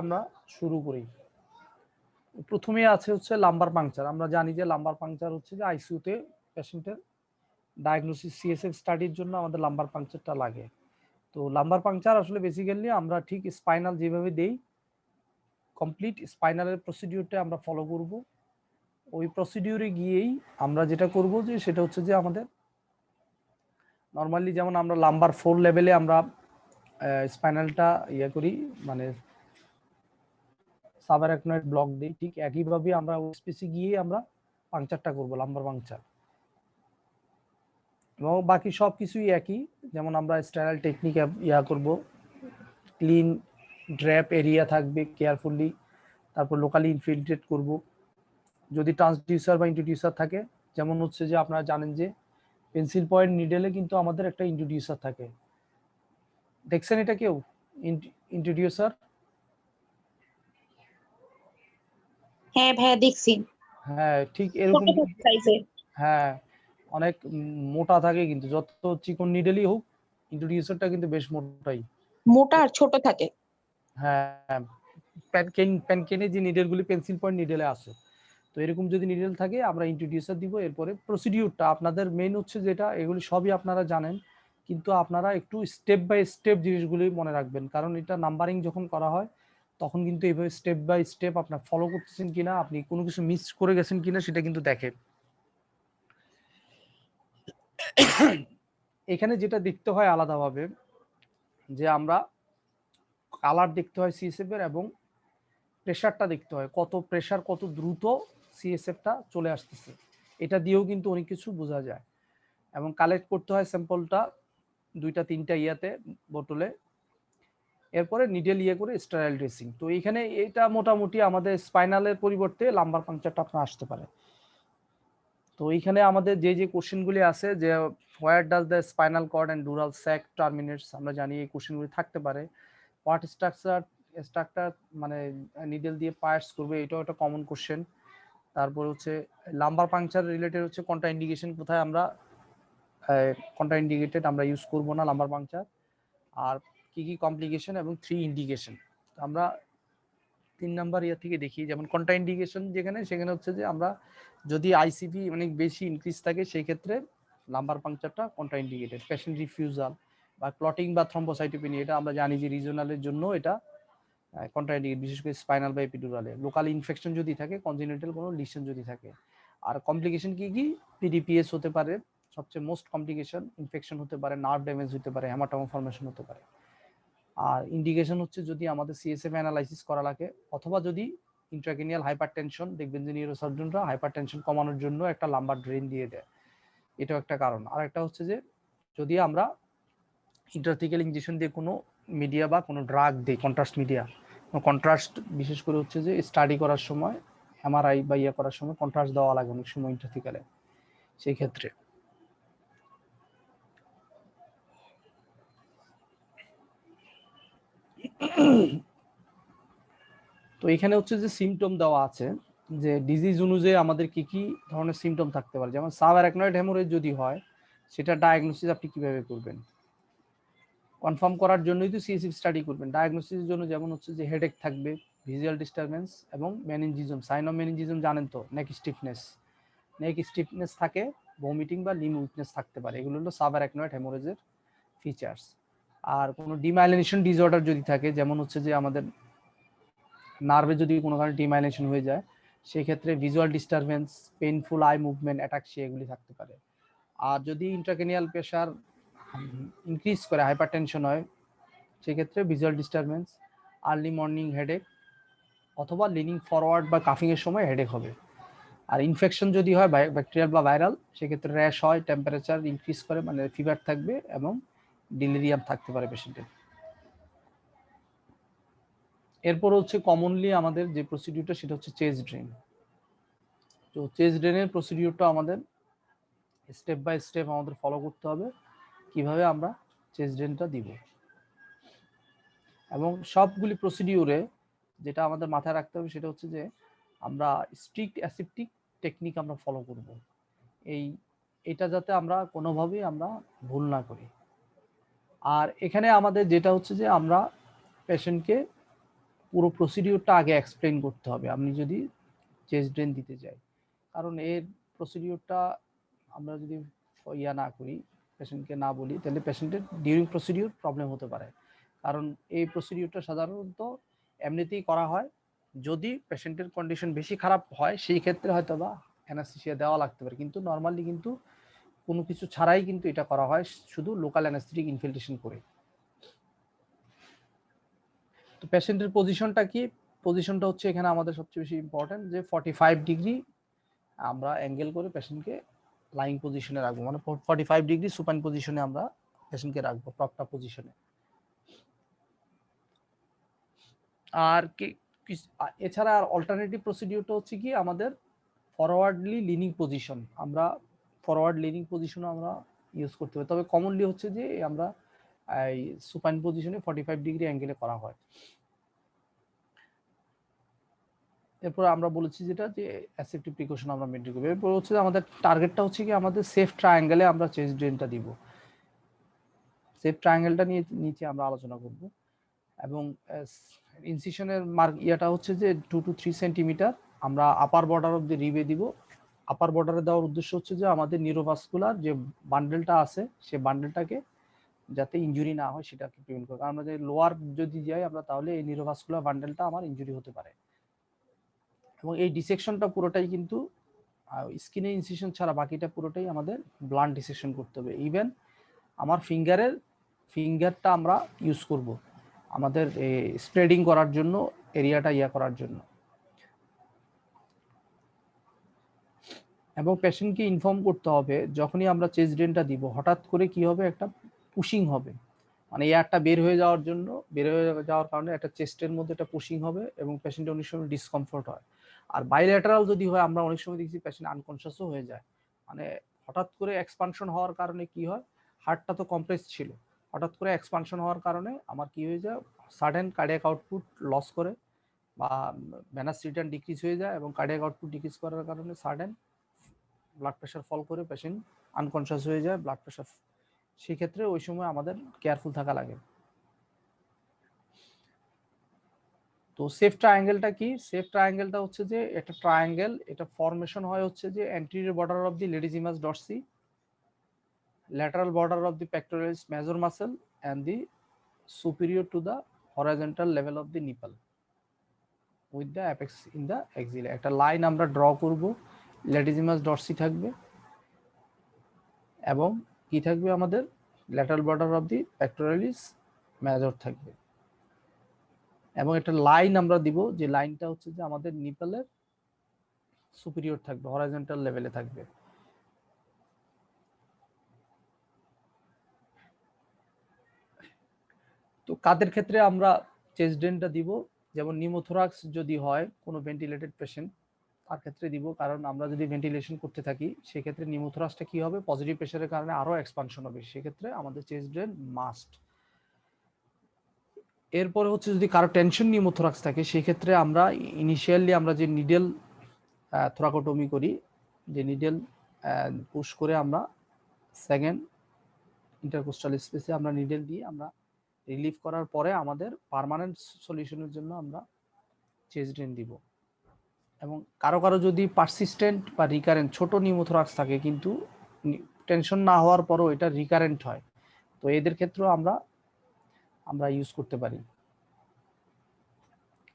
আমরা শুরু করি। প্রথমে আছে হচ্ছে লাম্বার পাংচার। আমরা জানি যে লাম্বার পাংচার হচ্ছে যে আইসিইউতে পেশেন্টের ডায়াগনোসিস সিএসএফ স্টাডির জন্য আমাদের লাম্বার পাংচারটা লাগে। তো লাম্বার পাংচার আসলে বেসিক্যালি আমরা ঠিক স্পাইনাল যেভাবে দেই, কমপ্লিট স্পাইনালের প্রসিডিউরটা আমরা ফলো করব। ওই প্রসিডিউরে গিয়েই আমরা যেটা করব যে সেটা হচ্ছে যে আমাদের নর্মালি যেমন আমরা লাম্বার 4 লেভেলে আমরা স্পাইনালটা করি, মানে সাবআরাকনয়েড ব্লক দিই, ঠিক একইভাবে আমরা স্পেসে গিয়ে আমরা পাংচারটা করব, লাম্বার পাংচার। এবং বাকি সব কিছুই একই, যেমন আমরা স্টাইল টেকনিক করব, ক্লিন ড্র্যাপ এরিয়া থাকবে কেয়ারফুলি, তারপর লোকালি ইনফিল্ট্রেট করব। যদি ট্রান্সডিউসার বা ইন্ট্রোডিউসার থাকে, যেমন হচ্ছে যে আপনারা জানেন যে পেন্সিল পয়েন্ট নিডেলে কিন্তু আমাদের একটা ইন্ট্রোডিউসার থাকে, দেখছেন এটা কেউ ইন্ট্রোডিউসার? হ্যাঁ ভাইয়া দেখছি। হ্যাঁ ঠিক এরকম। হ্যাঁ অনেক মোটা থাকে, কিন্তু যত চিকন নিডেলই হোক ইন্ট্রোডিউসারটা কিন্তু বেশ মোটাই, মোটা আর ছোট থাকে। হ্যাঁ প্যানকেনে যে নিডেলগুলি পেন্সিল পয়েন্ট নিডেলে আছে, তো এরকম যদি নিডেল থাকে আমরা ইন্ট্রোডিউসার দিব। এরপরে প্রসিডিউরটা আপনাদের মেইন হচ্ছে যেটা, এগুলি সবই আপনারা জানেন, কিন্তু আপনারা একটু স্টেপ বাই স্টেপ জিনিসগুলি মনে রাখবেন, কারণ এটা নাম্বারিং যখন করা হয় তখন কিন্তু এইভাবে স্টেপ বাই স্টেপ আপনার ফলো করতেছেন কিনা, আপনি কোনো কিছু মিস করে গেছেন কিনা সেটা কিন্তু দেখে। এখানে যেটা দেখতে হয় আলাদাভাবে, যে আমরা কালার দেখতে হয় সিএসএফ এর, এবং প্রেশারটা দেখতে হয়, কত প্রেশার, কত দ্রুত সিএসএফটা চলে আসতেছে, এটা দিয়েও কিন্তু অনেক কিছু বোঝা যায়। এবং কালেক্ট করতে হয় স্যাম্পলটা 2-3টা বোতলে, এরপরে নিডেল করে স্টেরাইল ড্রেসিং। তো এইখানে এটা মোটামুটি আমাদের স্পাইনালের পরিবর্তে লাম্বার পাংচারটা আপনার আসতে পারে। তো এইখানে আমাদের যে যে কোশ্চেনগুলি আছে, যে where does the spinal cord and dural sac terminates, আমরা জানি এই কোশ্চেনগুলি থাকতে পারে। হোয়াট স্ট্রাকচার মানে নিডেল দিয়ে পায়ার্স করবে, এটাও একটা কমন কোশ্চেন। তারপর হচ্ছে লাম্বার পাংচার রিলেটেড হচ্ছে কন্ট্রা ইন্ডিকেশন, কোথায় আমরা কন্ট্রা ইন্ডিকেটেড আমরা ইউজ করব না লাম্বার পাংচার, আর কি কি কমপ্লিকেশন এবং 3 ইন্ডিকেশন। আমরা 3 নাম্বার থেকে দেখি, যেমন কন্ট্রা ইন্ডিকেশন সেখানে হচ্ছে যে আমরা যদি আইসিপি অনেক বেশি ইনক্রিজ থাকে সেই ক্ষেত্রে লাম্বার পাংচারটা কন্ট্রা ইন্ডিকেটেড। পেশেন্ট রিফিউজাল বা ক্লটিং বা থ্রম্বোসাইটোপেনিয়া, এটা আমরা জানি যে রিজনালের জন্য এটা কন্ট্রা ইন্ডিকেটেড, বিশেষ করে স্পাইনাল বা এপিডুরালে। লোকাল ইনফেকশন যদি থাকে, কনজেনিটাল কোনো লিশন যদি থাকে। আর কমপ্লিকেশন কি কি, পিডিপিএস হতে পারে, সবচেয়ে মোস্ট কমপ্লিকেশন, ইনফেকশন হতে পারে, নার্ভ ড্যামেজ হতে পারে, হেমাটোমা ফর্মেশন হতে পারে। আর ইন্ডিকেশন হচ্ছে যদি আমাদের সিএসএফ অ্যানালাইসিস করা লাগে, অথবা যদি ইন্ট্রাক্রেনিয়াল হাইপারটেনশন, দেখবেন যে নিউরোসার্জনরা হাইপারটেনশন কমানোর জন্য একটা লাম্বার ড্রেন দিয়ে দেয়, এটাও একটা কারণ। আর একটা হচ্ছে যে যদি আমরা ইন্ট্রাথিক্যাল ইনজেকশন দিয়ে কোনো মিডিয়া বা কোনো ড্রাগ দিই, কন্ট্রাস্ট মিডিয়া, কন্ট্রাস্ট বিশেষ করে হচ্ছে যে স্টাডি করার সময়, এমআরআই বা করার সময় কন্ট্রাস্ট দেওয়া লাগে অনেক সময় ইন্ট্রাথিক্যালে, সেই ক্ষেত্রে। তো এখানে হচ্ছে যে সিমটম দেওয়া আছে, যে ডিজিজ অনুযায়ী আমাদের কি কি ধরনের সিমটম থাকতে পারে। যেমন সাবআরাকনয়েড হেমোরেজ যদি হয়, সেটা ডায়াগনোসিস আপনি কিভাবে করবেন, কনফার্ম করার জন্যই তো সিএসএফ স্টাডি করবেন। ডায়াগনোসিসের জন্য যেমন হচ্ছে যে হেডেক থাকবে, ভিজুয়াল ডিস্টারবেন্স এবং মেনিনজিজম। সাইন অফ মেনিনজিজম জানেন তো, নেক স্টিফনেস থাকে, ভমিটিং বা লিম উইকনেস থাকতে পারে, এগুলো হলো সাবআরাকনয়েড হেমোরেজের ফিচার্স। আর কোনো ডিমাইলিনেশন ডিসঅর্ডার যদি থাকে, যেমন হচ্ছে যে আমাদের নার্ভে যদি কোনো কারণে ডিমাইলিনেশন হয়ে যায়, সেই ক্ষেত্রে visual disturbance, painful eye movement, ataxia, এগুলি থাকতে পারে। আর যদি ইন্ট্রাক্রেনিয়াল প্রেশার ইনক্রিজ করে, হাইপারটেনশন হয়, সেক্ষেত্রে visual disturbance, early morning headache, অথবা লিনিং ফরওয়ার্ড বা কাফিং এর সময় হেডেক হবে। আর ইনফেকশন যদি হয় ব্যাকটেরিয়াল বা ভাইরাল, সেক্ষেত্রে র্যাশ হয়, টেম্পারেচার ইনক্রিজ করে, মানে ফিভার থাকবে, এবং ডিলিরিয়াম থাকতে পারে পেশেন্টের। এরপর হচ্ছে কমনলি আমাদের যে প্রসিডিউরটা, সেটা হচ্ছে চেস্ট ড্রেন। তো চেস্ট ড্রেনের প্রসিডিউরটা আমাদের স্টেপ বাই স্টেপ আমাদের ফলো করতে হবে, কিভাবে আমরা চেস্ট ড্রেনটা দিব। এবং সবগুলি প্রসিডিউরে যেটা আমাদের মাথায় রাখতে হবে সেটা হচ্ছে যে আমরা স্ট্রিক্ট অ্যাসেপ্টিক টেকনিক আমরা ফলো করব, এটা যাতে আমরা কোনোভাবেই আমরা ভুল না করি। আর এখানে আমাদের যেটা হচ্ছে যে আমরা পেশেন্টকে পুরো প্রসিডিওরটা আগে এক্সপ্লেন করতে হবে আপনি যদি চেস্ট ড্রেন দিতে যাই, কারণ এর প্রসিডিওরটা আমরা যদি ইয়া না করি, পেশেন্টকে না বলি, তাহলে পেশেন্টের ডিউরিং প্রসিডিওর প্রবলেম হতে পারে। কারণ এই প্রসিডিওরটা সাধারণত এমনিতেই করা হয়, যদি পেশেন্টের কন্ডিশন বেশি খারাপ হয় সেই ক্ষেত্রে হয়তো বা অ্যানাস্থেসিয়া দেওয়া লাগতে পারে, কিন্তু নর্মালি কিন্তু কোনো কিছু ছাড়াই কিন্তু এটা করা হয়, শুধু লোকাল অ্যানাস্থেটিক ইনফিলট্রেশন করে। তো পেশেন্টের পজিশনটা কি? পজিশনটা হচ্ছে এখানে আমাদের সবচেয়ে বেশি ইম্পর্টেন্ট, যে 45 ডিগ্রি আমরা অ্যাঙ্গেল করে পেশেন্টকে লাইং পজিশনে রাখবো, মানে 45 ডিগ্রি সুপাইন পজিশনে আমরা পেশেন্টকে রাখবো, প্রপটা পজিশনে। আর এছাড়া আর অল্টারনেটিভ প্রসিডিউরটা হচ্ছে কি আমাদের ফরওয়ার্ডলি লিনিং পজিশন, আমরা ফরওয়ার্ড লিনিং পজিশন আমরা ইউজ করতে পারি, তবে কমনলি হচ্ছে যে আমরা এই সুপাইন পজিশনে 45 ডিগ্রি অ্যাঙ্গেলে করা হয়। এরপর আমরা বলেছি যেটা যে অ্যাসেপ্টিভ প্রিকশন আমরা মেনটেন করব। এরপর হচ্ছে আমাদের টার্গেটটা হচ্ছে কি আমাদের সেফ ট্রায়াঙ্গেলে আমরা চেস্ট ড্রেনটা দিব, সেফ ট্রায়াঙ্গেলটা নিয়ে নিচে আমরা আলোচনা করব। এবং ইনসিশনের মার্ক ইয়াটা হচ্ছে যে 2 to 3 সেন্টিমিটার আমরা আপার বর্ডার অফ দি রিবে দিব। আপার বর্ডারে দেওয়ার উদ্দেশ্য হচ্ছে যে আমাদের নিউরোভাস্কুলার যে বান্ডেলটা আছে সেই বান্ডেলটাকে যাতে ইনজুরি না হয় সেটাকে প্রিভেন্ট করে। কারণ আমরা যদি লোয়ার যদি যাই আমরা, তাহলে এই নিউরোভাস্কুলার বান্ডেলটা আমার ইনজুরি হতে পারে। এবং এই ডিসেকশনটা পুরোটাই কিন্তু স্কিনে ইনসিশন ছাড়া বাকিটা পুরোটাই আমাদের ব্লান্ট ডিসেকশন করতে হবে। ইভেন আমার ফিঙ্গারটা আমরা ইউজ করব আমাদের স্প্রেডিং করার জন্য, এরিয়াটা ইয়া করার জন্য। এবং পেশেন্টকে ইনফর্ম করতে হবে যখনই আমরা চেস্ট ড্রেনটা দিব, হঠাৎ করে কি হবে, একটা পুশিং হবে, মানে এয়ারটা বের হয়ে যাওয়ার কারণে একটা চেস্টের মধ্যে একটা পুশিং হবে এবং পেশেন্টের অনেক সময় ডিসকমফোর্ট হয়। আর বাইল্যাটারাল যদি হয়, আমরা অনেক সময় দেখছি পেশেন্ট আনকনশিয়াসও হয়ে যায়, মানে হঠাৎ করে এক্সপানশন হওয়ার কারণে কি হয়, হার্টটা তো কম্প্রেস ছিল, হঠাৎ করে এক্সপানশন হওয়ার কারণে আমার কি হয়ে যায়, সাডেন কার্ডিয়াক আউটপুট লস করে বা ভেনাস রিটার্ন ডিক্রিজ হয়ে যায়, এবং কার্ডিয়াক আউটপুট ডিক্রিজ করার কারণে সাডেন ব্লাড প্রেশার ফল করে পেশেন্ট আনকনশিয়াস হয়ে যায়, ব্লাড প্রেশার। সেই ক্ষেত্রে ওই সময় আমাদের কেয়ারফুল থাকা লাগে। তো সেফ ট্রায়াঙ্গেলটা কি? সেফ ট্রায়াঙ্গেলটা হচ্ছে যে একটা ট্রায়াঙ্গেল, এটা ফরমেশন হয় হচ্ছে যে anterior border of the latissimus dorsi, lateral border of the pectoralis major muscle and the superior to the horizontal level of the nipple with the apex in the axilla। একটা line আমরা draw করব, latissimus dorsi থাকবে এবং কি থাকবে আমাদের lateral border of the pectoralis major থাকবে, এবং একটা লাইন আমরা দিব, যে লাইনটা হচ্ছে যে আমাদের নিপলের সুপিরিয়র থাকবে, হরাইজন্টাল লেভেলে থাকবে। তো কাদের ক্ষেত্রে আমরা চেস্ট ড্রেনটা দিব? যেমন নিউমোথোরাক্স যদি হয় কোনো ভেন্টিলেটেড পেশেন্ট, তার ক্ষেত্রে দিব, কারণ আমরা যদি ভেন্টিলেশন করতে থাকি সেক্ষেত্রে নিউমোথোরাক্সটা কি হবে, পজিটিভ প্রেশারের কারণে আরো এক্সপানশন হবে, সেক্ষেত্রে আমাদের চেস্ট ড্রেন মাস্ট। এরপরে হচ্ছে যদি কারো টেনশন নিউমোথোরাক্স থাকে সেই ক্ষেত্রে আমরা ইনিশিয়ালি আমরা যে নিডেল থোরাকোটমি করি, যে নিডেল পুশ করে আমরা সেকেন্ড ইন্টারকোস্টাল স্পেসে আমরা নিডেল দিয়ে আমরা রিলিফ করার পরে আমাদের পার্মানেন্ট সলিউশনের জন্য আমরা চেস্ট ড্রেন দিব। এবং কারো কারো যদি পারসিস্টেন্ট বা রিকারেন্ট ছোট নিউমোথোরাক্স থাকে কিন্তু টেনশন না হওয়ার পরও এটা রিকারেন্ট হয়, তো এদের ক্ষেত্রেও আমরা ইউজ করতে পারি।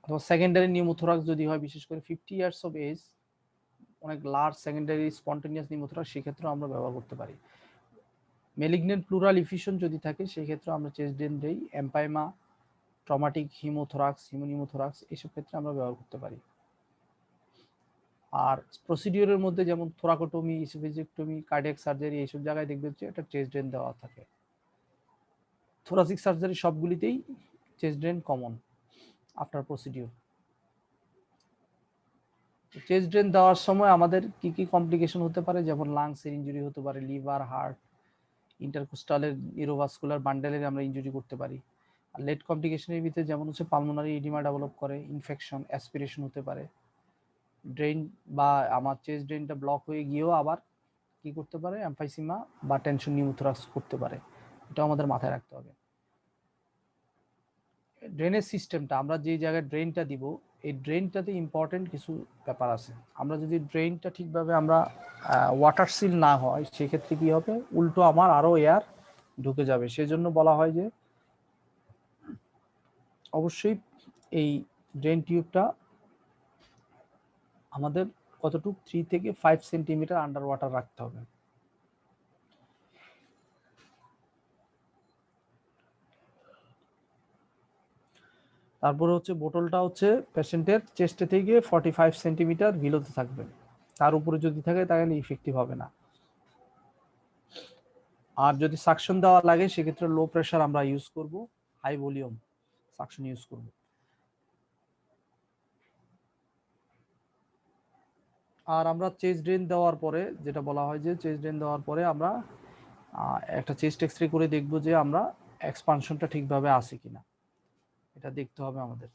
অথবা সেকেন্ডারি নিউমোথোরাক্স যদি হয়, বিশেষ করে 50 ইয়ার্স অফ এজ, অনেক লার্জ সেকেন্ডারি স্পন্টেনিয়াস নিউমোথোরাক্স, সেক্ষেত্রেও আমরা ব্যবহার করতে পারি। মেলিগনেন্ট প্লুরাল ইফিউশন যদি থাকে সেই ক্ষেত্রে আমরা চেস্ট ড্রেন দেই, এম্পাইমা, ট্রমাটিক হিমোথোরাক্স, হিমোনিউমোথোরাক্স, এইসব ক্ষেত্রে আমরা ব্যবহার করতে পারি। আর প্রসিডিওরের মধ্যে যেমন থোরাকোটমি, ইসোফেজিকটমি, কার্ডিয়াক সার্জারি, এইসব জায়গায় দেখবেন যে একটা চেস্ট ড্রেন দেওয়া থাকে। থোরাসিক সার্জারি সবগুলিতেই chest drain common after procedure. Chest drain দেওয়ার সময় আমাদের কি কি কমপ্লিকেশন হতে পারে, যেমন লাংসের ইনজুরি হতে পারে, লিভার, হার্ট, ইন্টারকোস্টালের নিউরোভাস্কুলার বান্ডেলের আমরা ইনজুরি করতে পারি। আর লেট কমপ্লিকেশনের ভিতরে যেমন হচ্ছে পালমোনারি এডিমা ডেভেলপ করে, ইনফেকশন, অ্যাসপিরেশন হতে পারে, ড্রেন বা আমার চেস্ট ড্রেনটা ব্লক হয়ে গিয়েও আবার কি করতে পারে, এমফাইসিমা বা টেনশন নিউমোথোরাক্স করতে পারে, এটা আমাদের মাথায় রাখতে হবে। ড্রেনেজ সিস্টেমটা, আমরা যে জায়গায় ড্রেনটা দিব, এই ড্রেনটাতে ইম্পর্টেন্ট কিছু ব্যাপার আছে। আমরা যদি ড্রেনটা ঠিকভাবে আমরা ওয়াটার সিল না হয়, সেক্ষেত্রে কি হবে, উল্টো আমার আরো এয়ার ঢুকে যাবে। সেজন্য বলা হয় যে অবশ্যই এই ড্রেন টিউবটা আমাদের কতটুকু 3 থেকে 5 সেন্টিমিটার আন্ডার ওয়াটার রাখতে হবে। তারপরে হচ্ছে বোতলটা হচ্ছে পেশেন্টের চেস্টে থেকে 45 সেন্টিমিটার বিলোতে থাকবে। তার উপরে যদি থাকে তাহলে ইফেক্টিভ হবে না। আর যদি সাকশন দেওয়া লাগে সেক্ষেত্রে লো প্রেসার আমরা ইউজ করব, হাই ভলিউম সাকশন ইউজ করব। আর আমরা চেস্ট ড্রেন দেওয়ার পরে যেটা বলা হয় যে চেস্ট ড্রেন দেওয়ার পরে আমরা একটা চেস্ট এক্সরে করে দেখব যে আমরা এক্সপানশনটা ঠিকভাবে আছে কিনা, এটা দেখতে হবে আমাদের।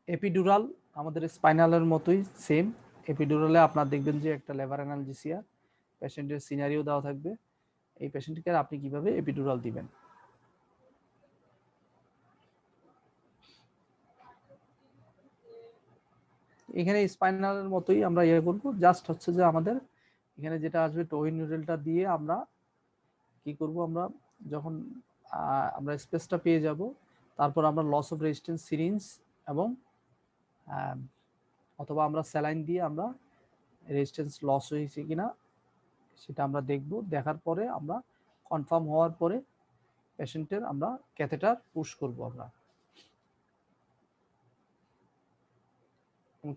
এপিডুরাল আমাদের স্পাইনালের মতোই সেম। এপিডুরালে আপনার দেখবেন যে একটা লেভার অ্যানালজেসিয়া, পেশেন্টের সিনারিও দেওয়া থাকবে, এই পেশেন্টকে আপনি কিভাবে এপিডুরাল দিবেন। এখানে স্পাইনালের মতোই আমরা ইয়ে করব, জাস্ট হচ্ছে যে আমাদের এখানে যেটা আসবে টোইন নিউডেলটা দিয়ে আমরা কি করব, আমরা যখন আমরা স্পেসটা পেয়ে যাব, তারপর আমরা লস অফ রেজিস্ট্যান্স সিরিঞ্জ এবং অথবা আমরা স্যালাইন দিয়ে আমরা রেজিস্ট্যান্স লস হয়েছে কিনা সেটা আমরা দেখব। দেখার পরে আমরা কনফার্ম হওয়ার পরে পেশেন্টের আমরা ক্যাথেটার পুশ করব। আমরা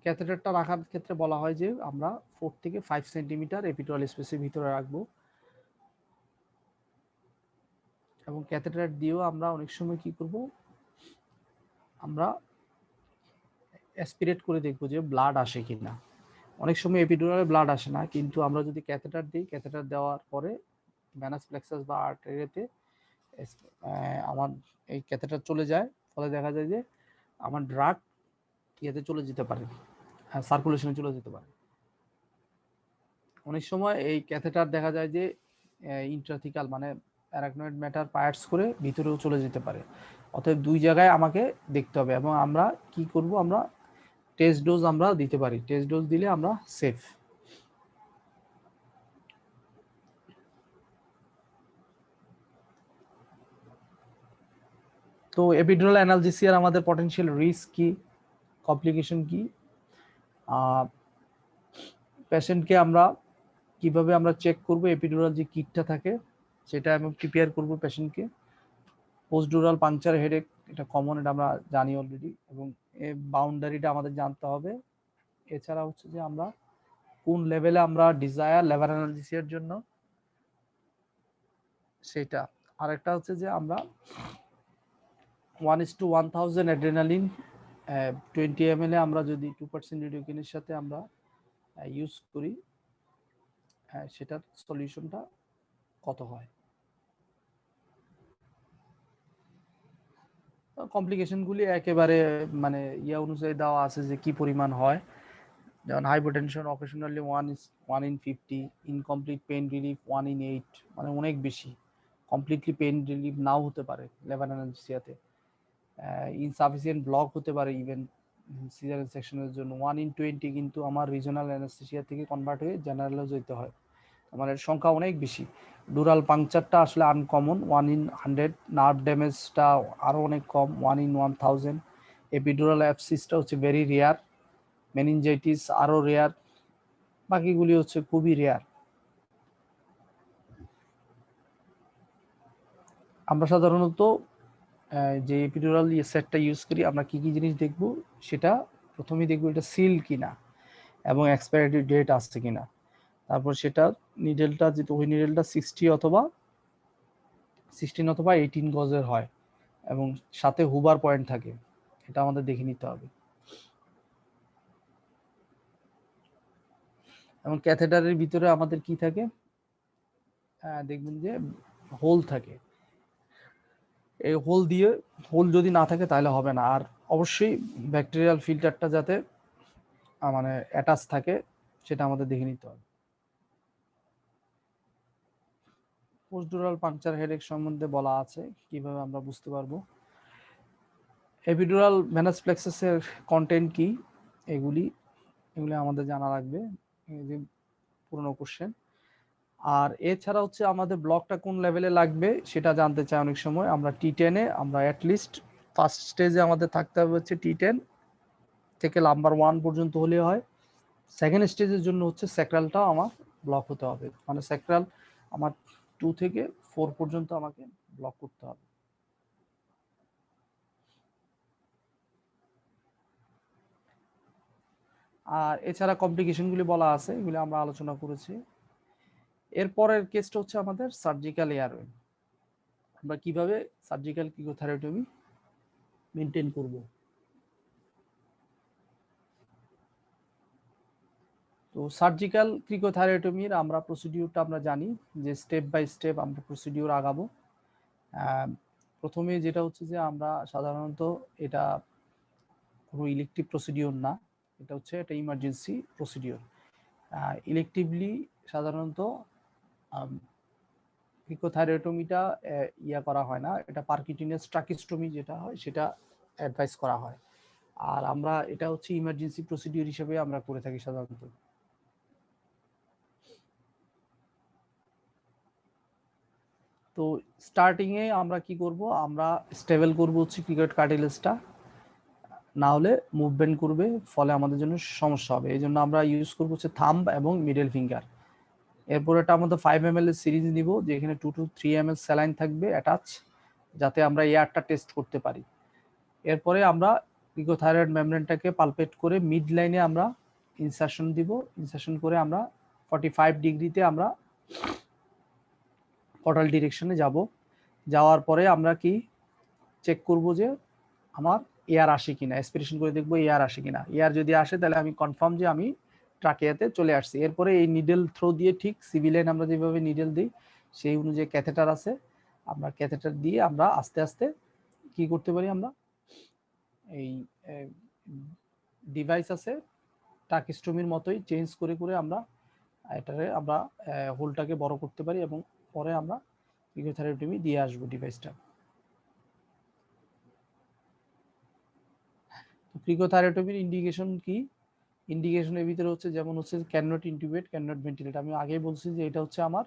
ক্যাথেটারটা রাখার ক্ষেত্রে বলা হয় যে আমরা 4 থেকে 5 সেন্টিমিটার এপিডুরাল স্পেসের ভিতরে রাখবো। এবং ক্যাথেটার দিয়েও আমরা অনেক সময় কি করব, আমরা অ্যাসপিরেট করে দেখব যে ব্লাড আসে কিনা। অনেক সময় এপিডুরালে ব্লাড আসে না, কিন্তু আমরা যদি ক্যাথেটার দিই, ক্যাথেটার দেওয়ার পরে ভেনাস প্লেক্সাস বা আর্টারিতে আমার এই ক্যাথেটার চলে যায়, ফলে দেখা যায় যে আমার ড্রাগ ইয়েতে চলে যেতে পারে, সার্কুলেশনে চলে যেতে পারে। অনেক সময় এই ক্যাথেটার দেখা যায় যে ইন্ট্রাথিকাল মানে অ্যারাকনয়েড ম্যাটার পায়ার্স করে ভিতরেও চলে যেতে পারে। অতএব দুই জায়গায় আমাকে দেখতে হবে। এবং আমরা কি করব, আমরা টেস্ট ডোজ আমরা দিতে পারি, টেস্ট ডোজ দিলে আমরা সেফ। তো এপিডুরাল অ্যানালজেসিয়ার আমাদের পটেনশিয়াল রিস্ক কি, কমপ্লিকেশন কি, পেশেন্টকে আমরা কিভাবে আমরা চেক করব, এপিডুরাল যে কিটটা থাকে সেটা আমি প্রিপেয়ার করব পেশেন্টকে। পোস্টডুরাল পাংচার হেডেক, এটা কমন, এটা আমরা জানি অলরেডি, এবং এই বাউন্ডারিটা আমাদের জানতে হবে। এছাড়া হচ্ছে যে আমরা কোন লেভেলে আমরা ডিজায়ার লেভার অ্যানালজেসিয়ার জন্য সেটা। আরেকটা হচ্ছে যে আমরা 1:1000 অ্যাড্রেনালিন 20 ml আমরা যদি 2% লিডোকেনের সাথে আমরা ইউজ করি, সেটার সলিউশনটা কত হয়। কমপ্লিকেশনগুলি একেবারে মানে ইয়া অনুযায়ী দেওয়া আছে যে কি পরিমাণ হয়। যেমন hypotension occasionally 1/50, incomplete pain relief 1/8, মানে অনেক বেশি। কমপ্লিটলি পেইন রিলিফ নাও হতে পারে লেভার অ্যানালজেসিয়াতে। ইনসাফিসিয়েন্ট ব্লক হতে পারে ইভেন সিজারিয়ান সেকশনের জন্য 1/20, কিন্তু আমার রিজনাল অ্যানাস্থেসিয়া থেকে কনভার্ট হয়ে জেনারেলেও যেতে হয়। আমার এর সংখ্যা অনেক বেশি। ডুরাল পাংচারটা আসলে আনকমন 1/100, নার্ভ ড্যামেজটা আরও অনেক কম 1/1000, এপিডুরাল অ্যাবসিসটা হচ্ছে ভেরি রেয়ার, মেনিনজাইটিস আরও রেয়ার, বাকিগুলি হচ্ছে খুবই রেয়ার। আমরা সাধারণত যে এপিডুরাল সেটটা ইউজ করি, আমরা কি কি জিনিস দেখব, সেটা প্রথমেই দেখব এটা সিল কিনা এবং এক্সপায়ারি ডেট আসছে কিনা। তারপর সেটা নিডেলটা, যেহেতু ওই নিডেলটা 16 অথবা 18 গজের হয় এবং সাথে হুবার পয়েন্ট থাকে, এটা আমাদের দেখে নিতে হবে। এবং ক্যাথেটারের ভিতরে আমাদের কি থাকে, দেখবেন যে হোল থাকে। এই হোল যদি না থাকে তাহলে হবে না। আর অবশ্যই ব্যাকটেরিয়াল ফিল্টারটা যাতে মানে অ্যাটাচ থাকে সেটা আমাদের দেখে নিতে হবে। পোস্টডুরাল পাংচার হেডেক সম্বন্ধে বলা আছে, কিভাবে আমরা বুঝতে পারবো। এপিডুরাল ভেনাস প্লেক্সাসের কন্টেন্ট কি, এগুলি আমাদের জানা লাগবে, এই যে পুরনো কোশ্চেন। আর এছাড়া হচ্ছে আমাদের ব্লকটা কোন লেভেলে লাগবে সেটা জানতে চাই অনেক সময়। আমরা T10 এ আমরা অ্যাটলিস্ট ফার্স্ট স্টেজে আমাদের থাকতে হবে হচ্ছে T10 থেকে নাম্বার 1 পর্যন্ত হলে হয়। সেকেন্ড স্টেজের জন্য হচ্ছে স্যাক্রালটাও আমার ব্লক হতে হবে, মানে স্যাক্রাল আমার 2 থেকে 4 পর্যন্ত আমাকে ব্লক করতে হবে। আর এছাড়া কমপ্লিকেশনগুলি বলা আছে, এগুলি আমরা আলোচনা করেছি। এরপরের কেসটা হচ্ছে আমাদের সার্জিক্যাল এয়ারওয়ে। আমরা কিভাবে সার্জিক্যাল ক্রিকোথেরাটমি মেনটেন করব। তো সার্জিক্যাল ক্রিকোথেরাটমির আমরা প্রসিডিউরটা আমরা জানি যে স্টেপ বাই স্টেপ আমরা প্রসিডিউর আগাবো। প্রথমে যেটা হচ্ছে যে আমরা সাধারণত এটা কোনো ইলেকটিভ প্রসিডিউর না, এটা হচ্ছে একটা ইমার্জেন্সি প্রসিডিউর। ইলেকটিভলি সাধারণত ক্রিকোথেরাটমিটা করা হয় না, এটা পারকিউটেনিয়াস ট্রাকিস্টমি যেটা হয় সেটা অ্যাডভাইস করা হয়। আর আমরা এটা হচ্ছে ইমার্জেন্সি প্রসিডিউর হিসেবে আমরা করে থাকি সাধারণত। তো স্টার্টিং এ আমরা কি করব, আমরা স্টেবল করব হচ্ছে ক্রিকেট কার্টিলেজটা, না হলে মুভমেন্ট করবে, ফলে আমাদের জন্য সমস্যা হবে। এই জন্য আমরা ইউজ করব হচ্ছে থাম্ব এবং মিডল ফিঙ্গার। এরপর এটা আমাদের 5 ml এর সিরিজ নিব, যেখানে 2 to 3 ml স্যালাইন থাকবে অ্যাটাচ, যাতে আমরা এয়ারটা টেস্ট করতে পারি। এরপরে আমরা ক্রিকোথাইরয়েড মেমব্রেনটাকে পালপেট করে মিড লাইনে আমরা ইনসারশন দিব। ইনসারশন করে আমরা 45 ডিগ্রিতে আমরা পর্টাল ডিরেকশনে যাব। যাওয়ার পরে আমরা কি চেক করব যে আমার এয়ার আসে কিনা, এক্সপিরেশন করে দেখবো এয়ার আসে কিনা। এয়ার যদি আসে তাহলে আমি কনফার্ম যে আমি ট্রাকিয়াতে চলে আসছি। এরপরে এই নিডল থ্রো দিয়ে ঠিক সিভিলাইন আমরা যেভাবে নিডল দিই সেই অনুযায়ী ক্যাথেটার আছে, আমরা ক্যাথেটার দিয়ে আমরা আস্তে আস্তে কি করতে পারি, আমরা এই ডিভাইস আছে ট্রাকিস্টমির মতোই চেঞ্জ করে করে আমরা এটারে আমরা হোলটাকে বড় করতে পারি এবং পরে আমরা ক্রিকোথেরাপি দিয়ে আসবো ডিভাইসটা। ক্রিকোথেরাপির ইন্ডিকেশন কি, ইন্ডিকেশনের ভিতরে হচ্ছে যেমন হচ্ছে cannot intubate, cannot ventilate. আমি আগেই বলছি যে এটা হচ্ছে আমার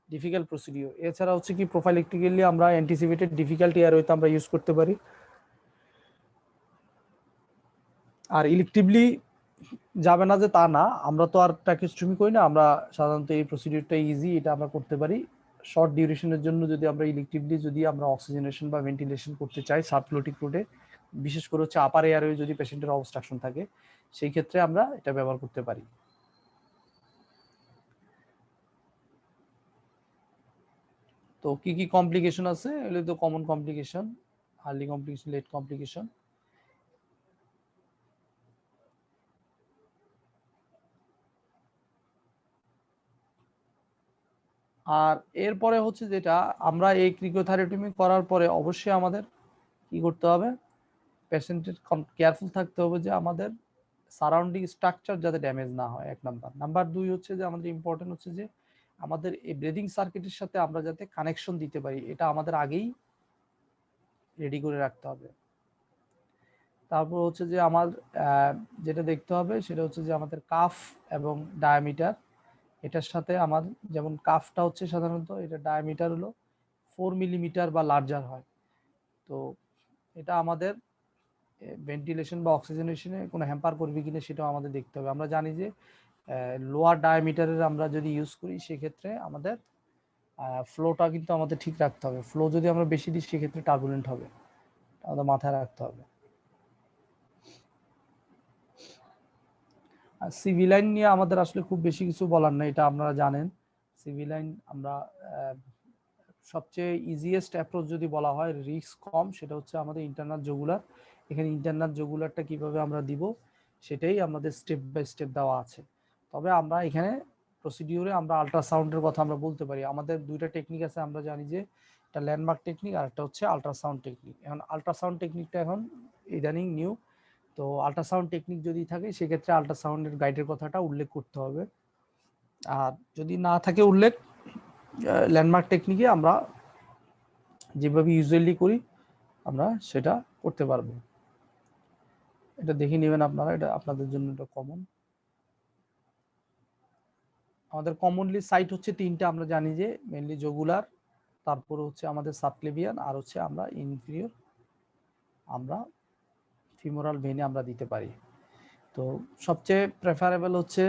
ডিফিকাল্ট প্রসিডিওর। এছাড়া হচ্ছে কি প্রোফাইলেকটিক্যালি আমরা অ্যান্টিসিপেটেড ডিফিকাল্টি এয়ারওয়েতে আমরা ইউজ করতে পারি। আর ইলেকটিভলি যাবে না যে তা না, আমরা তো আর ট্র্যাকিস্টমি করি না, আমরা সাধারণত এই প্রসিডিওরটা ইজি, এটা আমরা করতে পারি। শর্ট ডিউরেশনের জন্য যদি আমরা ইলেকটিভলি যদি আমরা অক্সিজেনেশন বা ভেন্টিলেশন করতে চাই সাবফ্লোটিক রুটে, বিশেষ করে হচ্ছে আপার এয়ারওয়ে যদি পেশেন্টের অবস্ট্রাকশন থাকে, সেই ক্ষেত্রে আমরা এটা ব্যবহার করতে পারি। তো কি কি কমপ্লিকেশন আছে, এগুলো তো common complication, early complication, late complication. আর এরপরে হচ্ছে যেটা আমরা এই ক্রিকোথেরাপি করার পরে অবশ্যই আমাদের কি করতে হবে, পেশেন্টের কেয়ারফুল থাকতে হবে যে আমাদের সারাউন্ডিং স্ট্রাকচার যাতে ড্যামেজ না হয়, এক নাম্বার। নাম্বার 2 হচ্ছে যে আমাদের ইম্পর্টেন্ট হচ্ছে যে আমাদের এই ব্রিদিং সার্কিটের সাথে আমরা যাতে কানেকশন দিতে পারি, এটা আমাদের আগেই রেডি করে রাখতে হবে। তারপর হচ্ছে যে আমার যেটা দেখতে হবে সেটা হচ্ছে যে আমাদের কাফ এবং ডায়ামিটার, এটার সাথে আমার যেমন কাফটা হচ্ছে সাধারণত এটা ডায়ামিটার হলো 4 মিলিমিটার বা লার্জার হয়। তো এটা আমাদের ভেন্টিলেশন বা অক্সিজেনেশনে কোনো হ্যাম্পার করবে কিনা সেটাও আমাদের দেখতে হবে। আমরা জানি যে লোয়ার ডায়ামিটারের আমরা যদি ইউজ করি সেক্ষেত্রে আমাদের ফ্লোটা কিন্তু আমাদের ঠিক রাখতে হবে। ফ্লো যদি আমরা বেশি দিই সেক্ষেত্রে টার্বুলেন্ট হবে, আমাদের মাথায় রাখতে হবে। আর সিভিলাইন নিয়ে আমাদের আসলে খুব বেশি কিছু বলার নেই, এটা আপনারা জানেন। সিভিলাইন আমরা সবচেয়ে ইজিয়েস্ট অ্যাপ্রোচ যদি বলা হয়, রিস্ক কম, সেটা হচ্ছে আমাদের ইন্টারনাল জগুলার। এখানে ইন্টারনাল জগুলারটা কিভাবে আমরা দিব সেটাই আমাদের স্টেপ বাই স্টেপ দেওয়া আছে। তবে আমরা এখানে প্রসিডিউরে আমরা আল্ট্রাসাউন্ডের কথা আমরা বলতে পারি। আমাদের দুইটা টেকনিক আছে, আমরা জানি যে একটা ল্যান্ডমার্ক টেকনিক আর একটা হচ্ছে আল্ট্রাসাউন্ড টেকনিক। এখন আল্ট্রাসাউন্ড টেকনিকটা এখন ইদানিং নিউ, তো আল্ট্রাসাউন্ড টেকনিক যদি থাকে সেক্ষেত্রে আল্ট্রাসাউন্ডের গাইডের কথাটা উল্লেখ করতে হবে। আর যদি না থাকে উল্লেখ, ল্যান্ডমার্ক টেকনিকে আমরা যেভাবে ইউজুয়ালি করি আমরা সেটা করতে পারবো। এটা দেখে নেবেন আপনারা, এটা আপনাদের জন্য এটা কমন। আমাদের কমনলি সাইট হচ্ছে তিনটা, আমরা জানি যে মেইনলি জগুলার, তারপরে হচ্ছে আমাদের সাবক্লেভিয়ান, আর হচ্ছে আমরা ইনফিরিয়র আমরা ফিমোরাল ভেনে আমরা দিতে পারি। তো সবচেয়ে প্রেফারেবল হচ্ছে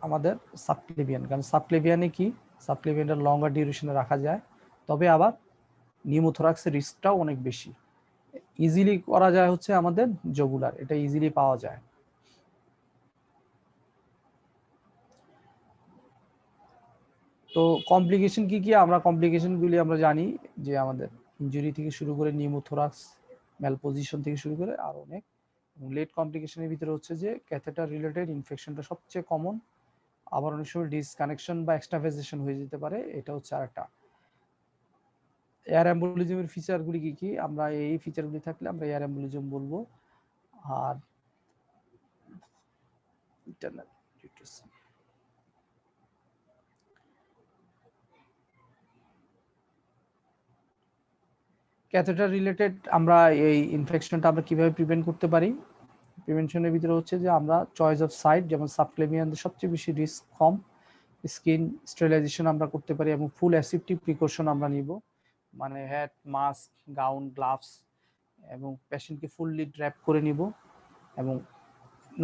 আমাদের সাবক্লেভিয়ান, কারণ সাবক্লেভিয়ানে কি সাবক্লেভিয়ানটা লঙ্গার ডিউরেশনে রাখা যায়, তবে আবার নিউমোথোরাক্সের রিস্কটাও অনেক বেশি। ইজিলি করা যায় হচ্ছে আমাদের জগুলার, এটা ইজিলি পাওয়া যায়। তো কমপ্লিকেশন কি কি, আমরা কমপ্লিকেশনগুলি আমরা জানি যে আমাদের ইনজুরি থেকে শুরু করে নিউমোথোরাক্স, ম্যাল পজিশন থেকে শুরু করে আর অনেক। লেট কমপ্লিকেশনের ভিতরে হচ্ছে যে ক্যাথেটার রিলেটেড ইনফেকশনটা সবচেয়ে কমন, আবার অনেক সময় ডিসকানেকশন বা এক্সট্রাভাইজেশন হয়ে যেতে পারে, এটা হচ্ছে আরেকটা। এয়ার অ্যাম্বুলিজমের ফিচারগুলি কি কি, আমরা এই ফিচারগুলি থাকলে আমরা এয়ার অ্যাম্বুলিজম বলবো। আর ইন্টারনাল ক্যাথেটার রিলেটেড আমরা এই ইনফেকশনটা আমরা কিভাবে প্রিভেন্ট করতে পারি। প্রিভেনশনের ভিতরে হচ্ছে যে আমরা চয়েস অফ সাইট, যেমন সাবক্লেভিয়ানদের সবচেয়ে বেশি রিস্ক কম, স্কিন স্টেরিলাইজেশন আমরা করতে পারি এবং ফুল অ্যাসেপ্টিভ প্রিকশন আমরা নিব, মানে হ্যাট, মাস্ক, গাউন, গ্লাভস এবং পেশেন্টকে ফুললি ড্র্যাপ করে নিব। এবং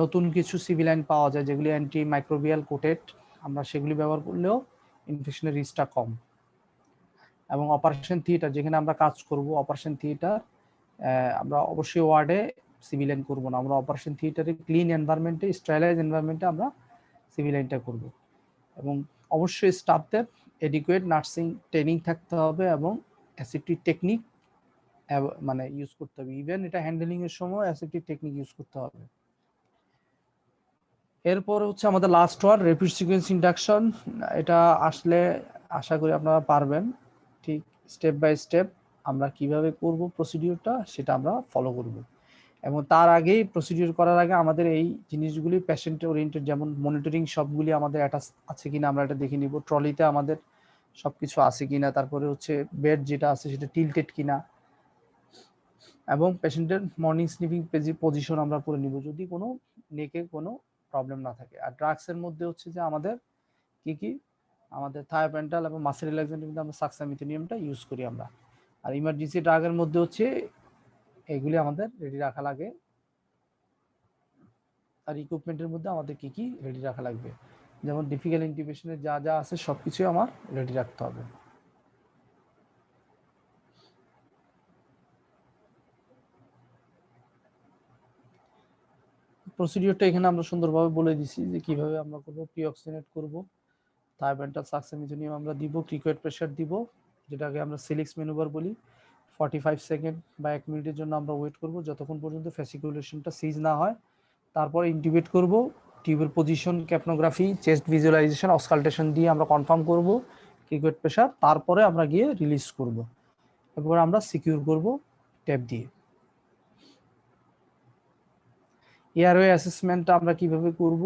নতুন কিছু সিভিলাইন পাওয়া যায় যেগুলি অ্যান্টি মাইক্রোবিয়াল কোটেড, আমরা সেগুলি ব্যবহার করলেও ইনফেকশনের রিস্কটা কম। এবং অপারেশন থিয়েটার যেখানে আমরা কাজ করব, অপারেশন থিয়েটার আমরা অবশ্যই ওয়ার্ডে সিভিলাইন করব না, আমরা অপারেশন থিয়েটারে ক্লিন এনভায়রনমেন্টে, স্টেরিলাইজ এনভায়রনমেন্টে আমরা সিভিলাইনটা করব। এবং অবশ্যই স্টাফদের এডিকুয়েট নার্সিং ট্রেনিং থাকতে হবে এবং অ্যাসেপ্টিক টেকনিক মানে ইউজ করতে হবে, ইভেন এটা হ্যান্ডেলিং এর সময় অ্যাসেপ্টিক টেকনিক ইউজ করতে হবে। এরপর হচ্ছে আমাদের last one rapid sequence induction, এটা আসলে আশা করি আপনারা পারবেন। ঠিক স্টেপ বাই স্টেপ আমরা কিভাবে করব প্রসিডিউরটা সেটা আমরা ফলো করব। এবং তার আগেই প্রসিডিউর করার আগে আমাদের এই জিনিসগুলি পেশেন্ট ওরিয়েন্টেড, যেমন মনিটরিং সবগুলি আমাদের অ্যাটাচ আছে কিনা আমরা এটা দেখে নিব, ট্রলিতে আমাদের সবকিছু আছে কিনা, তারপরে হচ্ছে বেড যেটা আছে সেটা টিল্টেড কিনা, এবং পেশেন্টের মর্নিং স্লিপিং পজিশন আমরা করে নিব যদি কোনো নেকে কোনো প্রবলেম না থাকে। আর ড্রাগসের মধ্যে হচ্ছে যে আমাদের কি কি, আমাদের থায়োপেন্টাল এবং মাসেল রিল্যাক্সেন্টের মধ্যে আমরা সাকসামিথেনিয়ামটা ইউজ করি আমরা। আর ইমার্জেন্সি ড্রাগের মধ্যে হচ্ছে এগুলি আমাদের রেডি রাখা লাগে। আর ইকুইপমেন্টের মধ্যে আমাদের কি কি রেডি রাখা লাগবে, যেমন ডিফিকাল্ট ইন্টিউবেশনের যা যা আছে সবকিছু আমার রেডি রাখতে হবে। প্রসিডিওরটা এখানে আমরা সুন্দরভাবে বলে দিছি যে কিভাবে আমরা করব, প্রিঅক্সিনেট করব, থায়োপেন্টাল সাকসামিথেনিয়াম আমরা দিব, ক্রিকোয়েড প্রেসার দিব, যেটাকে আমরা সিলিক্স ম্যানুভার বলি। 45 সেকেন্ড বা 1 মিনিটের জন্য আমরা ওয়েট করব যতক্ষণ পর্যন্ত ফ্যাসিকুলেশনটা সিজ না হয়, তারপর ইন্টিউবেট করব, টিউবের পজিশন, ক্যাপনোগ্রাফি, চেস্ট ভিজুয়ালাইজেশন, অসকালটেশন দিয়ে আমরা কনফার্ম করব ক্রিকোয়েড প্রেসার, তারপরে আমরা গিয়ে রিলিজ করব, এরপর আমরা সিকিউর করব ট্যাপ দিয়ে। এয়ারওয়ে অ্যাসেসমেন্টটা আমরা কিভাবে করব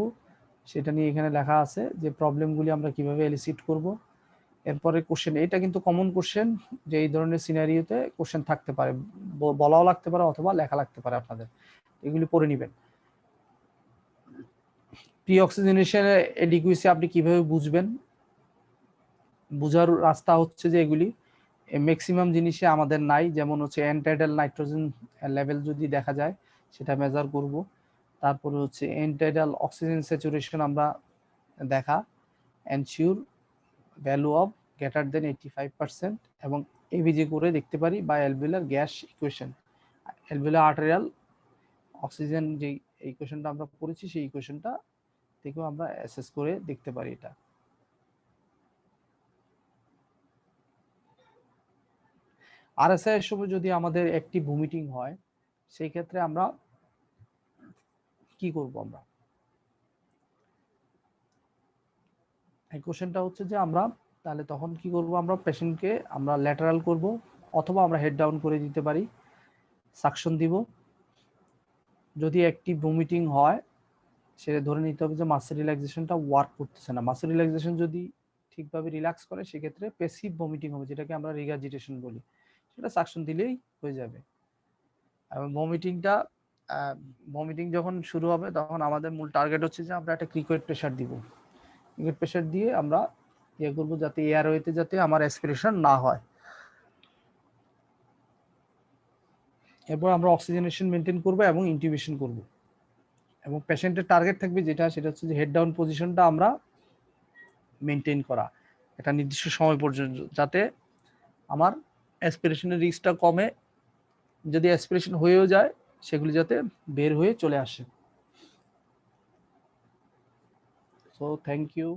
সেটা নিয়ে এখানে লেখা আছে যে প্রবলেমগুলি আমরা কিভাবে এলিসিট করব। এরপরে কোশ্চেন, এটা কিন্তু কমন কোশ্চেন যে এই ধরনের সিনারিওতে কোশ্চেন থাকতে পারে, বলাও লাগতে পারে অথবা লেখা লাগতে পারে, আপনাদের এগুলি পড়ে নেবেন। প্রি অক্সিজেনেশনের এডিকুইসি আপনি কিভাবে বুঝবেন, বুঝার রাস্তা হচ্ছে যে এগুলি ম্যাক্সিমাম জিনিসে আমাদের নাই, যেমন হচ্ছে এনটাইডাল নাইট্রোজেন লেভেল যদি দেখা যায় সেটা মেজার করব, তারপরে হচ্ছে এনটাইডাল অক্সিজেন স্যাচুরেশন আমরা দেখা, ensure value of greater than 85%, এবং এভিজি করে দেখতে পারি বা alveolar gas equation, alveolar arterial oxygen যে ইকুয়েশনটা আমরা পড়েছি সেই ইকুয়েশনটা থেকেও আমরা অ্যাসেস করে দেখতে পারি এটা। আরএসআই এর সময় যদি আমাদের একটি ভমিটিং হয় সেই ক্ষেত্রে আমরা কি করব, আমরা এই কোশ্চেনটা হচ্ছে যে আমরা তাহলে তখন কি করব, আমরা পেশেন্টকে আমরা ল্যাটারাল করব অথবা আমরা হেড ডাউন করে দিতে পারি, সাকশন দিব। যদি একটি ভমিটিং হয় সেটা ধরে নিতে হবে যে মাসেল রিল্যাক্সেশনটা ওয়ার্ক করতেছে না, মাসেল রিল্যাক্সেশন যদি ঠিকভাবে রিল্যাক্স করে সেক্ষেত্রে প্যাসিভ ভমিটিং হবে, যেটাকে আমরা রিগার্জিটেশন বলি। সেটা সাকশন দিলেই হয়ে যাবে। এবং ভমিটিং যখন শুরু হবে তখন আমাদের মূল টার্গেট হচ্ছে যে আমরা একটা ক্রিকোয়েড প্রেশার দিব। ক্রিকোয়েড প্রেশার দিয়ে আমরা ইয়ে করবো যাতে এয়ারওয়েতে যাতে আমার অ্যাসপিরেশন না হয়। এরপর আমরা অক্সিজেনেশন মেনটেন করব এবং ইন্টিউবেশন করব, এবং পেশেন্টের টার্গেট থাকবে সেটা হচ্ছে যে হেড ডাউন পজিশনটা আমরা মেনটেন করা একটা নির্দিষ্ট সময় পর্যন্ত, যাতে আমার অ্যাসপিরেশনের রিস্কটা কমে, যদি অ্যাসপিরেশন হয়েও যায় সেগুলি যাতে বের হয়ে চলে আসে। So thank you.